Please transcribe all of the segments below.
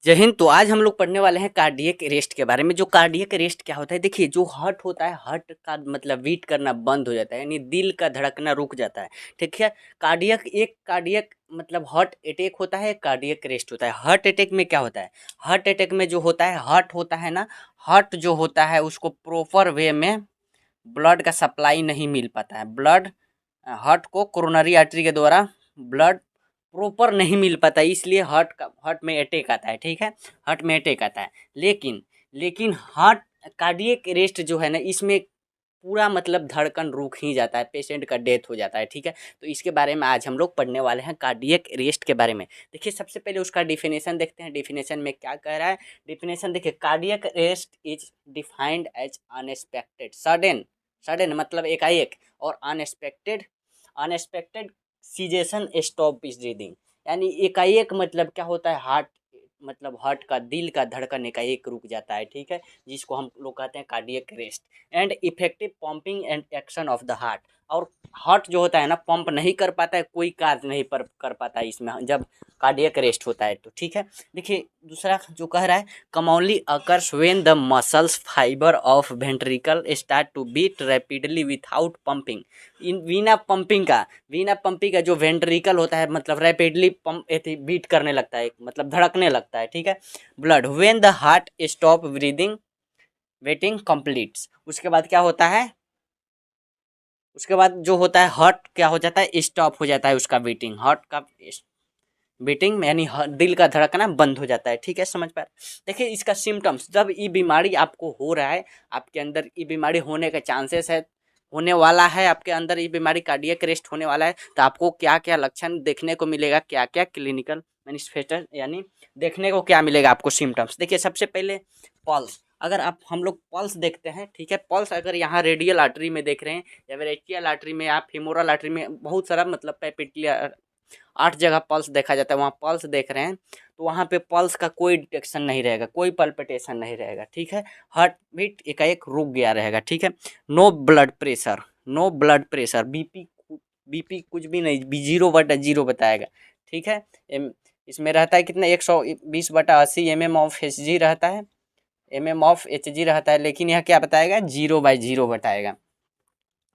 जय हिंद। तो आज हम लोग पढ़ने वाले हैं कार्डियक अरेस्ट के बारे में। जो कार्डियक अरेस्ट क्या होता है, देखिए जो हार्ट होता है, हार्ट का मतलब बीट करना बंद हो जाता है, यानी दिल का धड़कना रुक जाता है। ठीक है। कार्डियक मतलब हार्ट अटैक होता है, कार्डियक अरेस्ट होता है। हार्ट अटैक में क्या होता है, हार्ट अटैक में जो होता है, हार्ट होता है ना, हार्ट जो होता है उसको प्रॉपर वे में ब्लड का सप्लाई नहीं मिल पाता है। ब्लड हार्ट को कोरोनरी आर्टरी के द्वारा ब्लड प्रॉपर नहीं मिल पाता, इसलिए हार्ट में अटैक आता है। ठीक है, हार्ट में अटैक आता है। लेकिन लेकिन हार्ट कार्डियक अरेस्ट जो है ना, इसमें पूरा मतलब धड़कन रुक ही जाता है, पेशेंट का डेथ हो जाता है। ठीक है, तो इसके बारे में आज हम लोग पढ़ने वाले हैं, कार्डियक अरेस्ट के बारे में। देखिए सबसे पहले उसका डिफिनेशन देखते हैं। डिफिनेशन में क्या कह रहा है, डिफिनेशन देखिए, cardiac arrest is defined as unexpected sudden, sudden मतलब एकाएक, और unexpected unexpected cessation stop breathing, यानी एकाएक मतलब क्या होता है, हार्ट मतलब हार्ट का दिल का धड़कन एकाएक रुक जाता है। ठीक है, जिसको हम लोग कहते हैं cardiac arrest. And effective pumping and action of the heart, और हार्ट जो होता है ना, पंप नहीं कर पाता है, कोई कार्य नहीं कर पाता है इसमें जब कार्डियक अरेस्ट होता है तो। ठीक है, देखिए दूसरा जो कह रहा है, commonly occurs when the muscles fibre of ventricle start to beat rapidly without pumping. इन बिना पंपिंग का जो वेंट्रिकल होता है, मतलब रैपिडली पंप बीट करने लगता है, मतलब धड़कने लगता है। ठीक है, blood when the heart stop breathing waiting completes. उसके बाद क्या होता है, उसके बाद जो होता है, हार्ट क्या हो जाता है, स्टॉप हो जाता है उसका बीटिंग, हार्ट का बीटिंग यानी दिल का धड़कना बंद हो जाता है। ठीक है, समझ पा रहे। देखिए इसका सिम्टम्स, जब ये बीमारी आपको हो रहा है, आपके अंदर ये बीमारी होने का चांसेस है, होने वाला है, आपके अंदर ये बीमारी कार्डियक अरेस्ट होने वाला है, तो आपको क्या क्या लक्षण देखने को मिलेगा, क्या क्या क्लिनिकल मैनिफेस्टेशन यानी देखने को क्या मिलेगा आपको सिम्टम्स। देखिए सबसे पहले पल्स, अगर आप हम लोग पल्स देखते हैं। ठीक है, पल्स अगर यहाँ रेडियल आर्टरी में देख रहे हैं, या फिर एचियल आर्टरी में, या फीमोरल आर्टरी में, बहुत सारा मतलब पैपिटिया 8 जगह पल्स देखा जाता है, वहाँ पल्स देख रहे हैं, तो वहाँ पे पल्स का कोई डिटेक्शन नहीं रहेगा, कोई पल्पिटेशन नहीं रहेगा। ठीक है, हार्ट बीट एकाएक रुक गया रहेगा। ठीक है, no blood pressure, no blood pressure, BP कुछ भी नहीं, 0/0 बताएगा। ठीक है, इसमें रहता है कितना, 120/80 mm/Hg रहता है, mm/Hg रहता है, लेकिन यह क्या बताएगा, 0/0 बताएगा,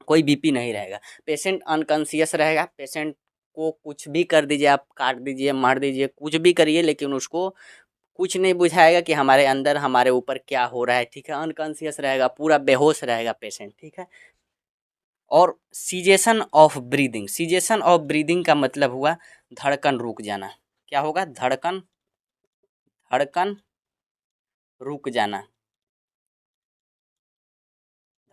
कोई बीपी नहीं रहेगा। पेशेंट अनकॉन्शियस रहेगा, पेशेंट को कुछ भी कर दीजिए, आप काट दीजिए, मार दीजिए, कुछ भी करिए, लेकिन उसको कुछ नहीं बुझाएगा कि हमारे अंदर हमारे ऊपर क्या हो रहा है। ठीक है, अनकॉन्शियस रहेगा, पूरा बेहोश रहेगा पेशेंट। ठीक है, और cessation of breathing, cessation of breathing का मतलब हुआ धड़कन रुक जाना। क्या होगा, धड़कन धड़कन रुक जाना,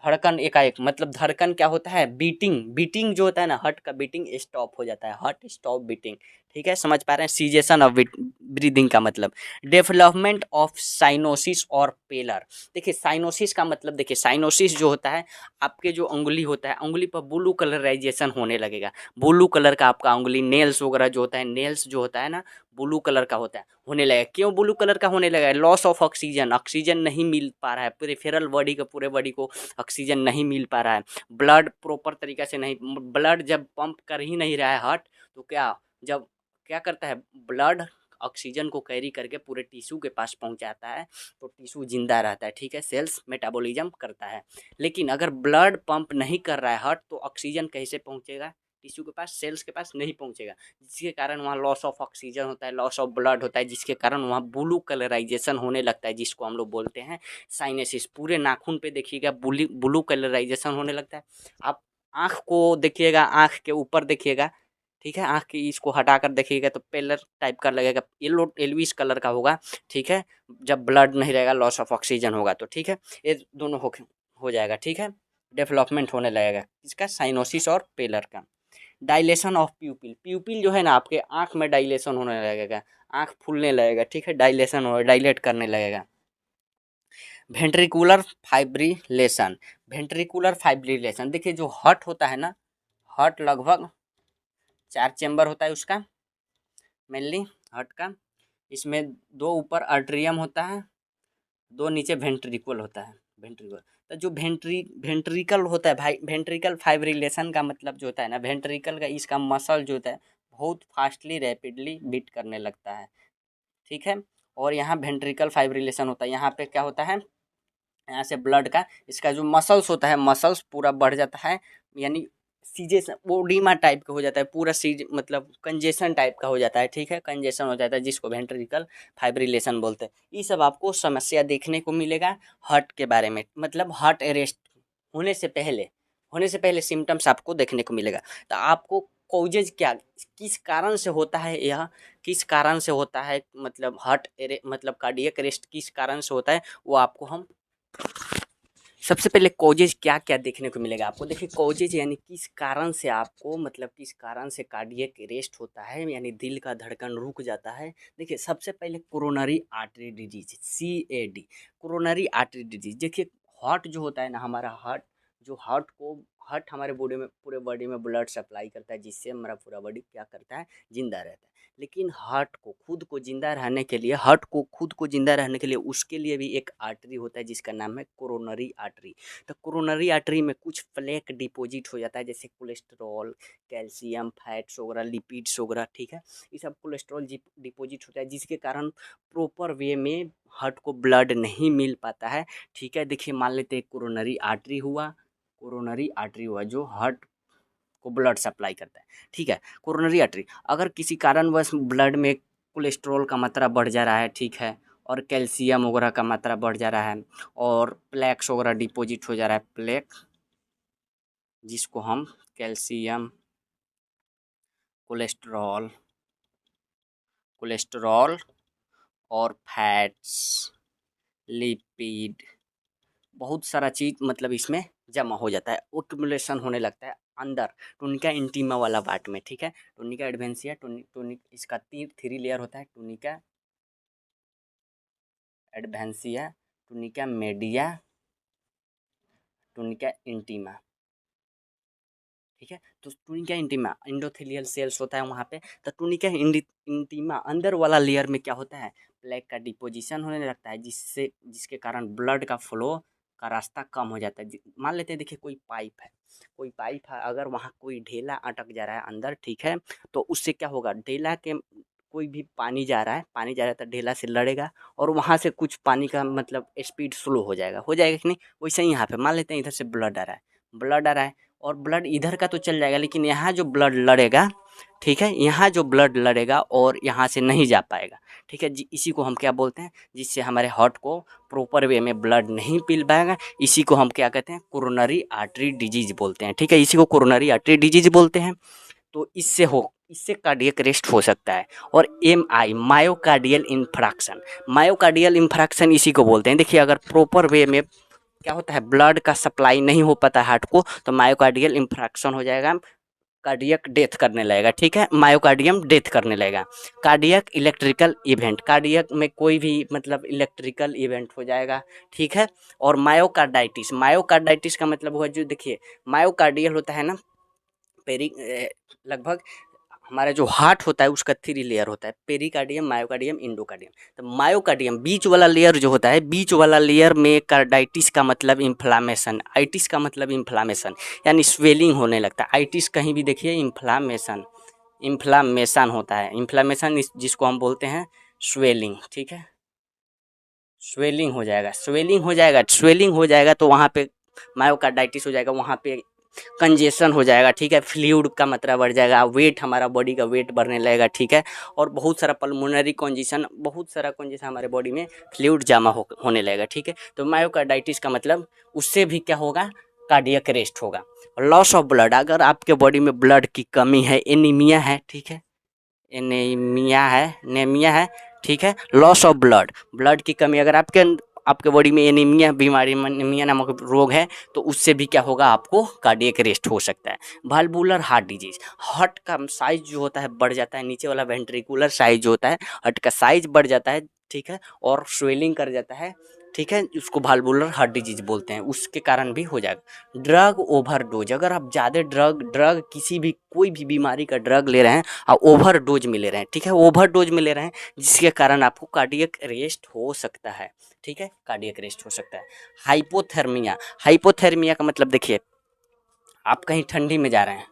धड़कन एकाएक मतलब धड़कन क्या होता है, बीटिंग जो होता है ना, हार्ट का बीटिंग स्टॉप हो जाता है, हार्ट स्टॉप बीटिंग। ठीक है, समझ पा रहे हैं, सीजेशन ऑफ ब्रीदिंग का मतलब। डेवलपमेंट ऑफ साइनोसिस और पेलर, देखिए साइनोसिस का मतलब, देखिए साइनोसिस जो होता है, आपके जो उंगली होता है, उंगली पर ब्लू कलराइजेशन होने लगेगा, ब्लू कलर का आपका उंगली, नेल्स वगैरह जो होता है, नेल्स जो होता है ना, ब्लू कलर का होता है, होने लगेगा। क्यों ब्लू कलर का होने लगा है, लॉस ऑफ ऑक्सीजन, ऑक्सीजन नहीं मिल पा रहा है, पेरिफेरल बॉडी को, पूरे बॉडी को ऑक्सीजन नहीं मिल पा रहा है, ब्लड प्रॉपर तरीक़े से नहीं, ब्लड जब पंप कर ही नहीं रहा है हार्ट, तो जब क्या करता है, ब्लड ऑक्सीजन को कैरी करके पूरे टिश्यू के पास पहुंचाता है, तो टिश्यू जिंदा रहता है। ठीक है, सेल्स मेटाबॉलिज्म करता है। लेकिन अगर ब्लड पंप नहीं कर रहा है हार्ट, तो ऑक्सीजन कैसे पहुंचेगा टिश्यू के पास, सेल्स के पास नहीं पहुंचेगा, जिसके कारण वहाँ लॉस ऑफ ऑक्सीजन होता है, लॉस ऑफ ब्लड होता है, जिसके कारण वहाँ ब्लू कलराइजेशन होने लगता है, जिसको हम लोग बोलते हैं साइनेसिस। पूरे नाखून पे देखिएगा ब्लू ब्लू कलराइजेशन होने लगता है। आप आँख को देखिएगा, आँख के ऊपर देखिएगा, ठीक है, आँख की इसको हटाकर देखिएगा तो पेलर टाइप का लगेगा, येलो येलोइश कलर का होगा। ठीक है, जब ब्लड नहीं रहेगा, लॉस ऑफ ऑक्सीजन होगा तो। ठीक है, ये दोनों हो जाएगा। ठीक है, डेवलपमेंट होने लगेगा इसका, साइनोसिस और पेलर का। डायलेशन ऑफ प्यूपिल, प्यूपिल जो है ना, आपके आँख में डायलेशन होने लगेगा, आँख फूलने लगेगा। ठीक है, डायलेशन हो, डायलेट करने लगेगा। वेंट्रिकुलर फाइब्रिलेशन, वेंट्रिकुलर फाइब्रिलेशन, देखिए जो हार्ट होता है ना, हार्ट लगभग 4 चैम्बर होता है उसका, मेनली हार्ट का। इसमें 2 ऊपर आर्टरियम होता है, 2 नीचे वेंट्रिकल होता है, वेंट्रिकल। तो जो वेंट्रिकल होता है भाई, वेंट्रिकल फाइब्रिलेशन का मतलब जो होता है ना, वेंट्रिकल का इसका मसल जो होता है बहुत फास्टली रैपिडली बीट करने लगता है। ठीक है, और यहाँ वेंट्रिकल फाइब्रिलेशन होता है। यहाँ पे क्या होता है, यहाँ से ब्लड का इसका जो मसल्स होता है, मसल्स पूरा बढ़ जाता है, यानी सीजे वो डीमा टाइप का हो जाता है, पूरा सीज मतलब कंजेशन टाइप का हो जाता है, ठीक है, कंजेशन हो जाता है जिसको वेंट्रिकल फाइब्रिलेशन बोलते हैं। ये सब आपको समस्या देखने को मिलेगा हार्ट के बारे में, मतलब हार्ट अरेस्ट होने से पहले सिम्टम्स आपको देखने को मिलेगा। तो आपको कॉजेज क्या, किस कारण से होता है यह, किस कारण से होता है, मतलब मतलब कार्डियक अरेस्ट किस कारण से होता है, वो आपको हम सबसे पहले कॉजेज क्या क्या देखने को मिलेगा आपको। देखिए कॉजेज यानी किस कारण से आपको, मतलब किस कारण से कार्डियक अरेस्ट होता है, यानी दिल का धड़कन रुक जाता है। देखिए सबसे पहले coronary artery disease, CAD, coronary artery disease. देखिए हार्ट जो होता है ना, हमारा हार्ट, जो हार्ट हमारे बॉडी में, पूरे बॉडी में ब्लड सप्लाई करता है, जिससे हमारा पूरा बॉडी क्या करता है, जिंदा रहता है। लेकिन हार्ट को खुद को जिंदा रहने के लिए, उसके लिए भी एक आर्टरी होता है जिसका नाम है कोरोनरी आर्टरी। तो कोरोनरी आर्टरी में कुछ प्लेक डिपॉजिट हो जाता है, जैसे कोलेस्ट्रॉल, कैल्शियम, फैट्स वगैरह, लिपिड्स वगैरह, ठीक है। ये सब कोलेस्ट्रॉल डिपॉजिट होता है, जिसके कारण प्रॉपर वे में हार्ट को ब्लड नहीं मिल पाता है, ठीक है। देखिए मान लेते हैं कोरोनरी आर्टरी हुआ जो हार्ट को ब्लड सप्लाई करता है, ठीक है। कोरोनरी आर्टरी अगर किसी कारणवश ब्लड में कोलेस्ट्रॉल का मात्रा बढ़ जा रहा है, ठीक है, और कैल्शियम वगैरह का मात्रा बढ़ जा रहा है, और प्लेक्स वगैरह डिपॉजिट हो जा रहा है, प्लेक जिसको हम कैल्शियम, कोलेस्ट्रॉल कोलेस्ट्रॉल और फैट्स, लिपिड, बहुत सारा चीज़ मतलब इसमें जमा हो जाता है, एक्युमुलेशन होने लगता है अंदर टूनिका इंटीमा वाला पार्ट में, ठीक है। टूनिका एडवेंसिया, टूनिक इसका थ्री लेयर होता है, tunica adventitia, tunica media, tunica intima, ठीक है। तो टूनिका इंटीमा एंडोथेलियल सेल्स होता है वहाँ पे। तो टूनिका इंटीमा अंदर वाला लेयर में क्या होता है, प्लेक का डिपोजिशन होने लगता है, जिसके कारण ब्लड का फ्लो का रास्ता कम हो जाता है। मान लेते हैं, देखिए कोई पाइप है, अगर वहाँ कोई ढेला अटक जा रहा है अंदर, ठीक है, तो उससे क्या होगा, ढेला के कोई भी पानी जा रहा है तो ढेला से लड़ेगा, और वहाँ से कुछ पानी का मतलब स्पीड स्लो हो जाएगा कि नहीं। वैसे ही यहाँ पे मान लेते हैं इधर से ब्लड आ रहा है, और ब्लड इधर का तो चल जाएगा, लेकिन यहाँ जो ब्लड लड़ेगा, ठीक है, यहाँ जो ब्लड लड़ेगा और यहाँ से नहीं जा पाएगा, ठीक है जी। इसी को हम क्या बोलते हैं, जिससे हमारे हार्ट को प्रॉपर वे में ब्लड नहीं मिल पाएगा, इसी को हम क्या कहते हैं, कोरोनरी आर्टरी डिजीज बोलते हैं, ठीक है, इसी को कोरोनरी आर्टरी डिजीज बोलते हैं। तो इससे कार्डियक अरेस्ट हो सकता है। और MI, मायोकार्डियल इंफ्रैक्शन इसी को बोलते हैं। देखिए अगर प्रॉपर वे में क्या होता है, ब्लड का सप्लाई नहीं हो पाता हार्ट को, तो मायोकार्डियल इंफ्रैक्शन हो जाएगा, कार्डियक डेथ करने लगेगा, ठीक है, मायोकार्डियम डेथ करने लगेगा। कार्डियक इलेक्ट्रिकल इवेंट, कार्डियक में कोई भी मतलब इलेक्ट्रिकल इवेंट हो जाएगा, ठीक है। और मायोकार्डाइटिस का मतलब हुआ, जो देखिए मायोकार्डियल होता है ना, लगभग हमारा जो हार्ट होता है उसका थ्री लेयर होता है, पेरिकार्डियम, मायोकार्डियम, इंडोकार्डियम। तो मायोकार्डियम बीच वाला लेयर जो होता है, बीच वाला लेयर में कार्डाइटिस का मतलब इन्फ्लामेशन, आइटिस का मतलब इन्फ्लामेशन, यानी स्वेलिंग होने लगता है। आइटिस कहीं भी देखिए इन्फ्लामेशन होता है, इन्फ्लामेशन जिसको हम बोलते हैं स्वेलिंग, ठीक है। स्वेलिंग हो जाएगा तो वहाँ पे मायोकार्डाइटिस हो जाएगा, वहाँ पे कंजेशन हो जाएगा, ठीक है, फ्लूइड का मात्रा बढ़ जाएगा, वेट, हमारा बॉडी का वेट बढ़ने लगेगा, ठीक है। और बहुत सारा पल्मोनरी कंजेशन, हमारे बॉडी में फ्लूइड जमा होने लगेगा, ठीक है। तो मायोकार्डाइटिस का मतलब उससे भी क्या होगा, कार्डियक अरेस्ट होगा। लॉस ऑफ ब्लड, अगर आपके बॉडी में ब्लड की कमी है, एनीमिया है, ठीक है, नेमिया है, ठीक है, लॉस ऑफ ब्लड की कमी, अगर आपके बॉडी में एनीमिया नामक रोग है, तो उससे भी क्या होगा, आपको कार्डियक अरेस्ट हो सकता है। वाल्वुलर हार्ट डिजीज, हार्ट का साइज जो होता है बढ़ जाता है, नीचे वाला वेंट्रिकुलर साइज जो होता है, हार्ट का साइज बढ़ जाता है, ठीक है, और स्वेलिंग कर जाता है, ठीक है, उसको वाल्वुलर हार्ट डिजीज बोलते हैं, उसके कारण भी हो जाएगा। ड्रग ओवरडोज, अगर आप ज़्यादा ड्रग किसी भी कोई भी बीमारी का ड्रग ले रहे हैं और ओवरडोज में ले रहे हैं, ठीक है, ओवरडोज में ले रहे हैं, जिसके कारण आपको कार्डियक अरेस्ट हो सकता है, ठीक है, कार्डियक अरेस्ट हो सकता है। हाइपोथर्मिया का मतलब देखिए, आप कहीं ठंडी में जा रहे हैं,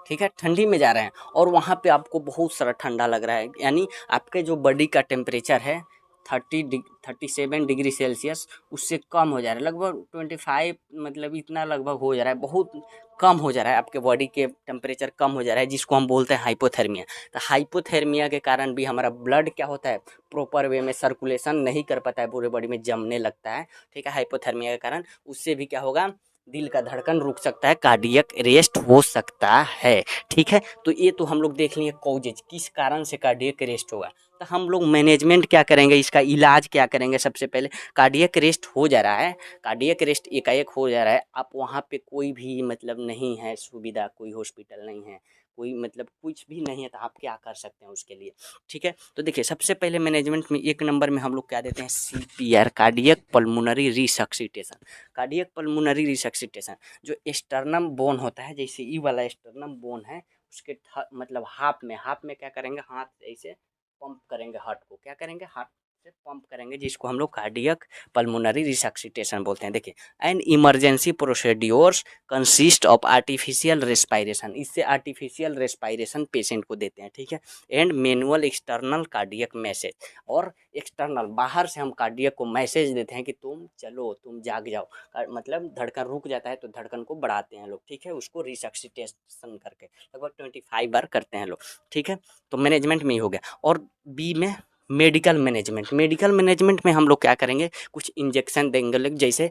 ठीक है, ठंडी में जा रहे हैं और वहाँ पे आपको बहुत सारा ठंडा लग रहा है, यानी आपके जो बॉडी का टेम्परेचर है 37 डिग्री सेल्सियस उससे कम हो जा रहा है, लगभग 25 मतलब इतना लगभग हो जा रहा है, बहुत कम हो जा रहा है, आपके बॉडी के टेम्परेचर कम हो जा रहा है, जिसको हम बोलते हैं हाइपोथर्मिया। तो हाइपोथर्मिया के कारण भी हमारा ब्लड क्या होता है, प्रॉपर वे में सर्कुलेशन नहीं कर पाता है, पूरे बॉडी में जमने लगता है, ठीक है, हाइपोथर्मिया के कारण। उससे भी क्या होगा, दिल का धड़कन रुक सकता है, कार्डियक अरेस्ट हो सकता है, ठीक है। तो ये तो हम लोग देख लिए कॉजेज, किस कारण से कार्डियक अरेस्ट होगा। तो हम लोग मैनेजमेंट क्या करेंगे, इसका इलाज क्या करेंगे। सबसे पहले कार्डियक अरेस्ट हो जा रहा है, कार्डियक अरेस्ट एकाएक हो जा रहा है, आप वहाँ पे कोई भी मतलब नहीं है सुविधा, कोई हॉस्पिटल नहीं है, कोई मतलब कुछ भी नहीं है, तो आप क्या कर सकते हैं उसके लिए, ठीक है। तो देखिए सबसे पहले मैनेजमेंट में 1 नंबर में हम लोग क्या देते हैं, CPR, cardiac pulmonary resuscitation. Cardiac pulmonary resuscitation, जो स्टर्नम बोन होता है, जैसे ई वाला स्टर्नम बोन है, उसके मतलब हाफ में क्या करेंगे, हाथ से ऐसे पंप करेंगे, हार्ट को क्या करेंगे, हार्ट से पंप करेंगे, जिसको हम लोग कार्डियक पल्मोनरी रिसक्सिटेशन बोलते हैं। देखिए an emergency procedures consist of artificial respiration, इससे आर्टिफिशियल रेस्पायरेशन पेशेंट को देते हैं, ठीक है। And manual external cardiac message, और एक्सटर्नल बाहर से हम कार्डियक को मैसेज देते हैं कि तुम चलो, तुम जाग जाओ, मतलब धड़कन रुक जाता है तो धड़कन को बढ़ाते हैं लोग, ठीक है, उसको रिसक्सिटेशन करके लगभग 25 बार करते हैं लोग, ठीक है। तो मैनेजमेंट में ही हो गया। और बी में मेडिकल मैनेजमेंट, मेडिकल मैनेजमेंट में हम लोग क्या करेंगे, कुछ इंजेक्शन देंगे लोग, जैसे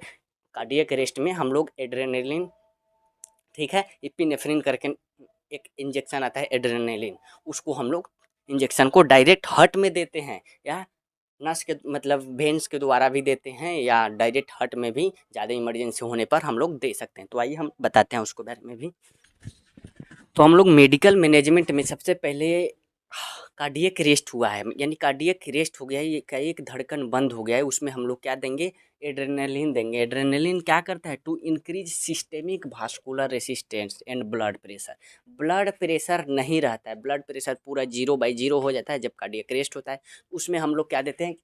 कार्डियक अरेस्ट में हम लोग एड्रेनलिन, ठीक है, इपिनेफ्रिन करके एक इंजेक्शन आता है एड्रेनलिन, उसको हम लोग इंजेक्शन को डायरेक्ट हार्ट में देते हैं, या नस के मतलब वेन्स के द्वारा भी देते हैं, या डायरेक्ट हार्ट में भी ज़्यादा इमरजेंसी होने पर हम लोग दे सकते हैं। तो आइए हम बताते हैं उसको बारे में भी। तो हम लोग मेडिकल मैनेजमेंट में सबसे पहले कार्डियक अरेस्ट हुआ है, यानी कार्डियक अरेस्ट हो गया है, ये एक धड़कन बंद हो गया है, उसमें हम लोग क्या देंगे, एड्रेनलिन देंगे। एड्रेनलिन क्या करता है, to increase systemic vascular resistance and blood pressure. Blood pressure नहीं रहता है, ब्लड प्रेशर पूरा 0/0 हो जाता है जब कार्डियक अरेस्ट होता है। उसमें हम लोग क्या देते हैं,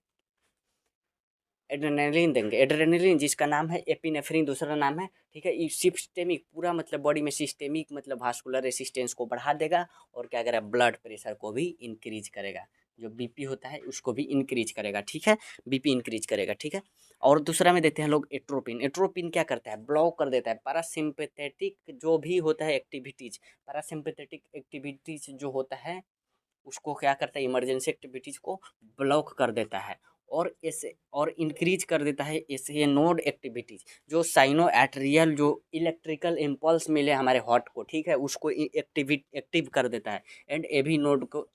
एड्रेनलिन देंगे। एड्रेनलिन जिसका नाम है एपिनेफ्रिन, दूसरा नाम है, ठीक है। ये सिस्टेमिक पूरा मतलब बॉडी में सिस्टेमिक मतलब वास्कुलर रेसिस्टेंस को बढ़ा देगा, और क्या करेगा, ब्लड प्रेशर को भी इंक्रीज करेगा, जो बीपी होता है उसको भी इंक्रीज करेगा, ठीक है, बीपी इंक्रीज करेगा, ठीक है। और दूसरा में देते हैं लोग एट्रोपिन। एट्रोपिन क्या करता है, ब्लॉक कर देता है पैरासिम्पैथेटिक जो भी होता है एक्टिविटीज, पैरासिम्पैथेटिक एक्टिविटीज जो होता है उसको क्या करता है, इमरजेंसी एक्टिविटीज को ब्लॉक कर देता है, और ऐसे और इंक्रीज कर देता है ऐसे नोड एक्टिविटीज, जो साइनो एट्रियल जो इलेक्ट्रिकल इम्पल्स मिले हमारे हार्ट को, ठीक है, उसको एक्टिव कर देता है। एंड एवी नोड को,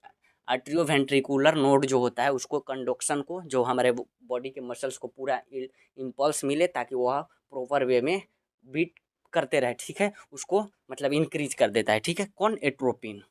आर्ट्रियोवेंट्रिकुलर नोड जो होता है उसको, कंडक्शन को, जो हमारे बॉडी के मसल्स को पूरा इम्पल्स मिले ताकि वह प्रॉपर वे में बीट करते रहे, ठीक है, उसको मतलब इंक्रीज कर देता है, ठीक है, कौन, एट्रोपिन,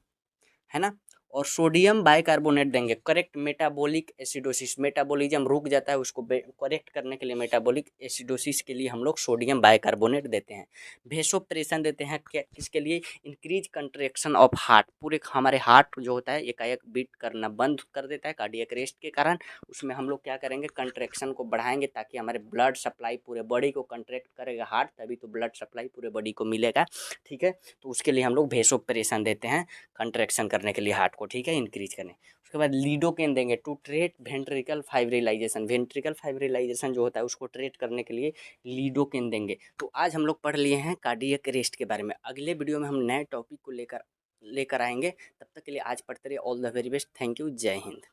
है ना। और सोडियम बाइकार्बोनेट देंगे, करेक्ट मेटाबॉलिक एसिडोसिस, मेटाबॉलिज्म रुक जाता है उसको करेक्ट करने के लिए, मेटाबॉलिक एसिडोसिस के लिए हम लोग सोडियम बाइकार्बोनेट देते हैं। वेसोप्रेशन देते हैं, क्या किसके लिए, इंक्रीज कंट्रैक्शन ऑफ हार्ट, पूरे हमारे हार्ट जो होता है एकाएक बीट करना बंद कर देता है कार्डियक अरेस्ट के कारण, उसमें हम लोग क्या करेंगे, कंट्रैक्शन को बढ़ाएंगे ताकि हमारे ब्लड सप्लाई पूरे बॉडी को कंट्रैक्ट करेगा हार्ट, तभी तो ब्लड सप्लाई पूरे बॉडी को मिलेगा, ठीक है। तो उसके लिए हम लोग वेसोप्रेशन देते हैं कंट्रैक्शन करने के लिए हार्ट को, ठीक है, इंक्रीज करने। उसके बाद लीडोकेन देंगे टू ट्रेट वेंट्रिकल फाइब्रिलाइजेशन, वेंट्रिकल फाइब्रिलाइजेशन जो होता है उसको ट्रेट करने के लिए लीडोकेन देंगे। तो आज हम लोग पढ़ लिए हैं कार्डियक अरेस्ट के बारे में, अगले वीडियो में हम नए टॉपिक को लेकर आएंगे, तब तक के लिए आज पढ़ते रहिए। All the very best, thank you, जय हिंद।